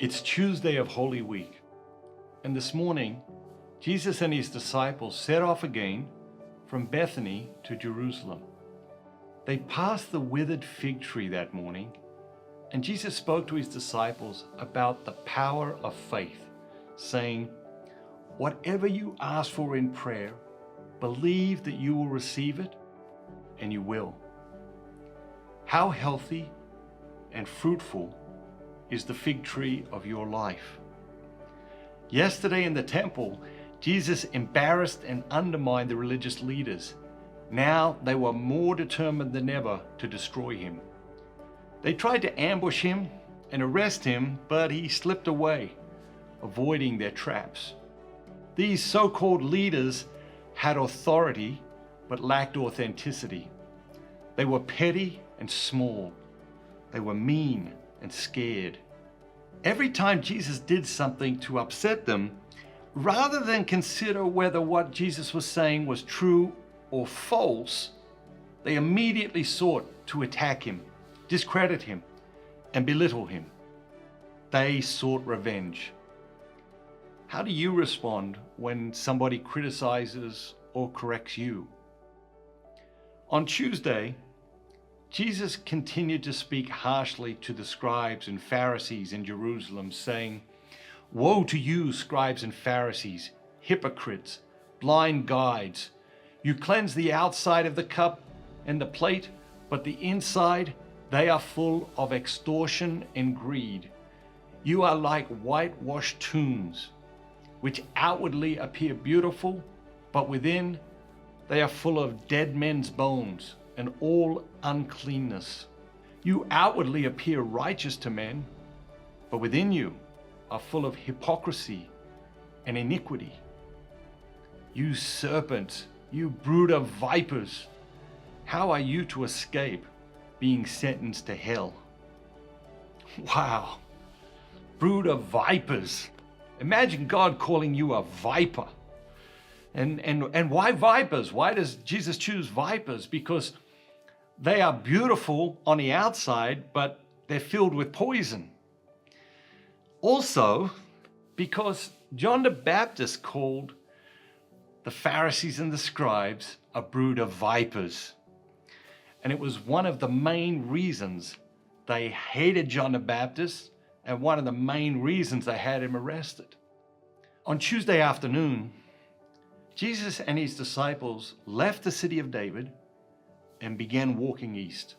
It's Tuesday of Holy Week, and this morning, Jesus and his disciples set off again from Bethany to Jerusalem. They passed the withered fig tree that morning, and Jesus spoke to his disciples about the power of faith, saying, "Whatever you ask for in prayer, believe that you will receive it, and you will." How healthy and fruitful is the fig tree of your life? Yesterday in the temple, Jesus embarrassed and undermined the religious leaders. Now they were more determined than ever to destroy him. They tried to ambush him and arrest him, but he slipped away, avoiding their traps. These so-called leaders had authority, but lacked authenticity. They were petty and small. They were mean and scared. Every time Jesus did something to upset them, rather than consider whether what Jesus was saying was true or false, they immediately sought to attack him, discredit him, and belittle him. They sought revenge. How do you respond when somebody criticizes or corrects you? On Tuesday, Jesus continued to speak harshly to the scribes and Pharisees in Jerusalem, saying, "Woe to you, scribes and Pharisees, hypocrites, blind guides! You cleanse the outside of the cup and the plate, but the inside, they are full of extortion and greed. You are like whitewashed tombs, which outwardly appear beautiful, but within they are full of dead men's bones and all uncleanness. You outwardly appear righteous to men, but within you are full of hypocrisy and iniquity. You serpents, you brood of vipers, how are you to escape being sentenced to hell?" Wow, brood of vipers. Imagine God calling you a viper. And why vipers? Why does Jesus choose vipers? Because they are beautiful on the outside, but they're filled with poison. Also, because John the Baptist called the Pharisees and the scribes a brood of vipers. And it was one of the main reasons they hated John the Baptist, and one of the main reasons they had him arrested. On Tuesday afternoon, Jesus and his disciples left the city of David and began walking east.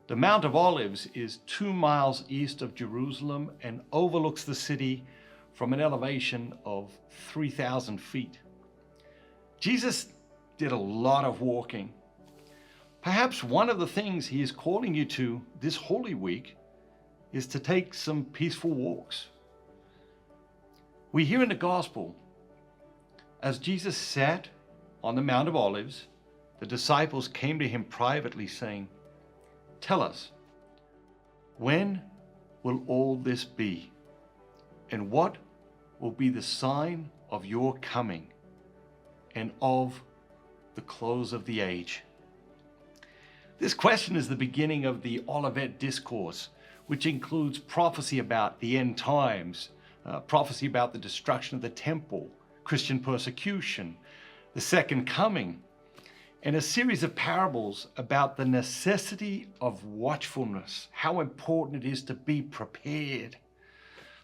The Mount of Olives is 2 miles east of Jerusalem and overlooks the city from an elevation of 3,000 feet. Jesus did a lot of walking. Perhaps one of the things he is calling you to this Holy Week is to take some peaceful walks. We hear in the Gospel, as Jesus sat on the Mount of Olives, the disciples came to him privately saying, "Tell us, when will all this be? And what will be the sign of your coming and of the close of the age?" This question is the beginning of the Olivet Discourse, which includes prophecy about the end times, prophecy about the destruction of the temple, Christian persecution, the second coming, and a series of parables about the necessity of watchfulness, how important it is to be prepared.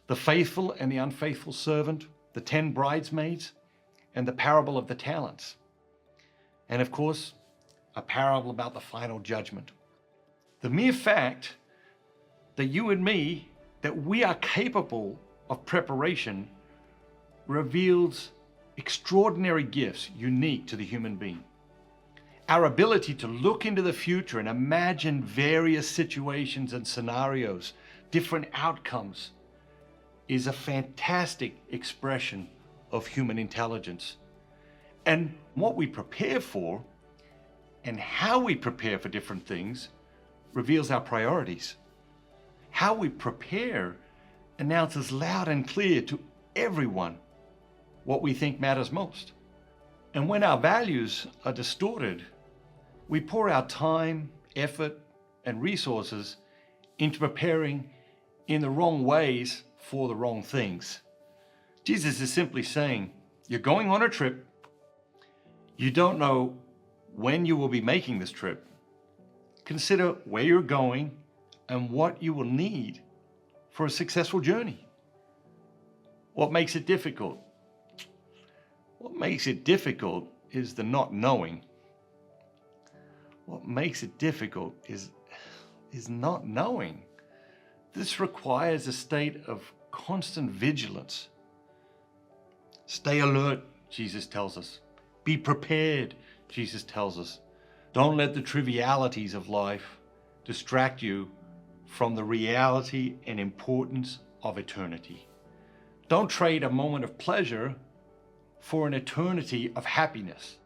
The faithful and the unfaithful servant, the 10 bridesmaids, and the parable of the talents. And of course, a parable about the final judgment. The mere fact that you and me, that we are capable of preparation, reveals extraordinary gifts unique to the human being. Our ability to look into the future and imagine various situations and scenarios, different outcomes, is a fantastic expression of human intelligence. And what we prepare for and how we prepare for different things reveals our priorities. How we prepare announces loud and clear to everyone what we think matters most. And when our values are distorted, we pour our time, effort, and resources into preparing in the wrong ways for the wrong things. Jesus is simply saying, you're going on a trip. You don't know when you will be making this trip. Consider where you're going and what you will need for a successful journey. What makes it difficult? What makes it difficult is the not knowing. What makes it difficult is not knowing. This requires a state of constant vigilance. Stay alert, Jesus tells us. Be prepared, Jesus tells us. Don't let the trivialities of life distract you from the reality and importance of eternity. Don't trade a moment of pleasure for an eternity of happiness.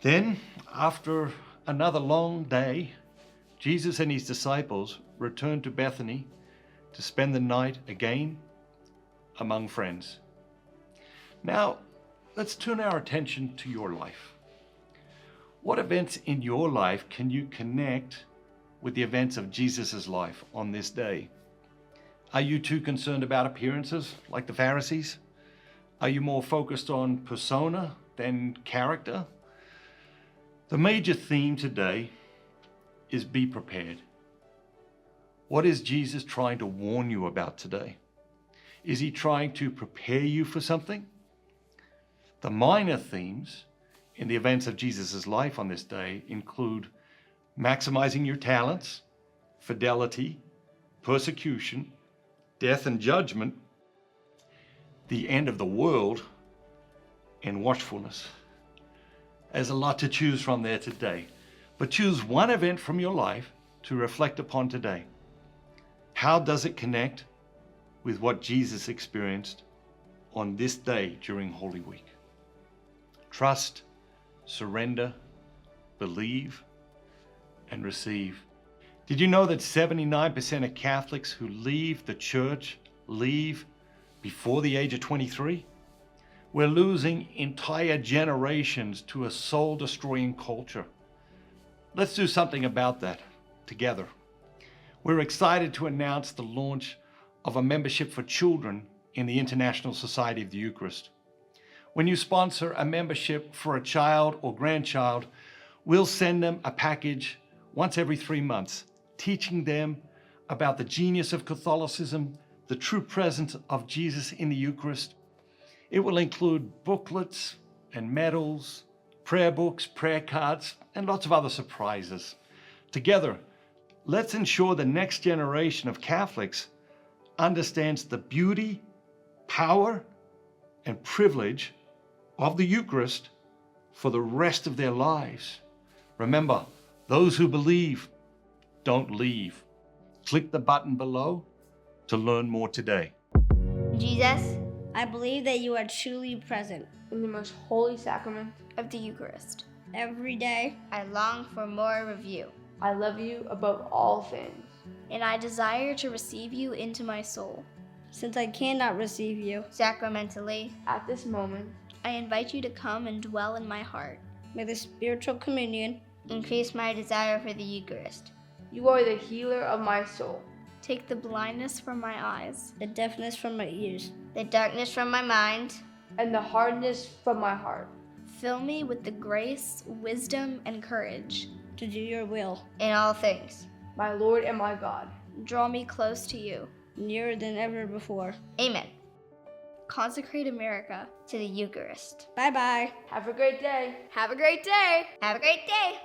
Then, after another long day, Jesus and his disciples returned to Bethany to spend the night again among friends. Now, let's turn our attention to your life. What events in your life can you connect with the events of Jesus' life on this day? Are you too concerned about appearances like the Pharisees? Are you more focused on persona than character? The major theme today is be prepared. What is Jesus trying to warn you about today? Is he trying to prepare you for something? The minor themes in the events of Jesus' life on this day include maximizing your talents, fidelity, persecution, death and judgment, the end of the world, and watchfulness. There's a lot to choose from there today, but choose one event from your life to reflect upon today. How does it connect with what Jesus experienced on this day during Holy Week? Trust, surrender, believe, and receive. Did you know that 79% of Catholics who leave the church leave before the age of 23? We're losing entire generations to a soul-destroying culture. Let's do something about that together. We're excited to announce the launch of a membership for children in the International Society of the Eucharist. When you sponsor a membership for a child or grandchild, we'll send them a package once every 3 months, teaching them about the genius of Catholicism, the true presence of Jesus in the Eucharist. It will include booklets and medals, prayer books, prayer cards, and lots of other surprises. Together, let's ensure the next generation of Catholics understands the beauty, power, and privilege of the Eucharist for the rest of their lives. Remember, those who believe don't leave. Click the button below to learn more today. Jesus, I believe that you are truly present in the most holy sacrament of the Eucharist, every day. I long for more of you, I love you above all things, and I desire to receive you into my soul. Since I cannot receive you Sacramentally, at this moment, I invite you to come and dwell in my heart. may the spiritual communion Increase my desire for the Eucharist. you are the healer of my soul. Take the blindness from my eyes, the deafness from my ears, the darkness from my mind. And the hardness from my heart. Fill me with the grace, wisdom, and courage to do your will, in all things. My Lord and my God. Draw me close to you. nearer than ever before. Amen. Consecrate America to the Eucharist. Bye-bye. Have a great day. Have a great day. Have a great day.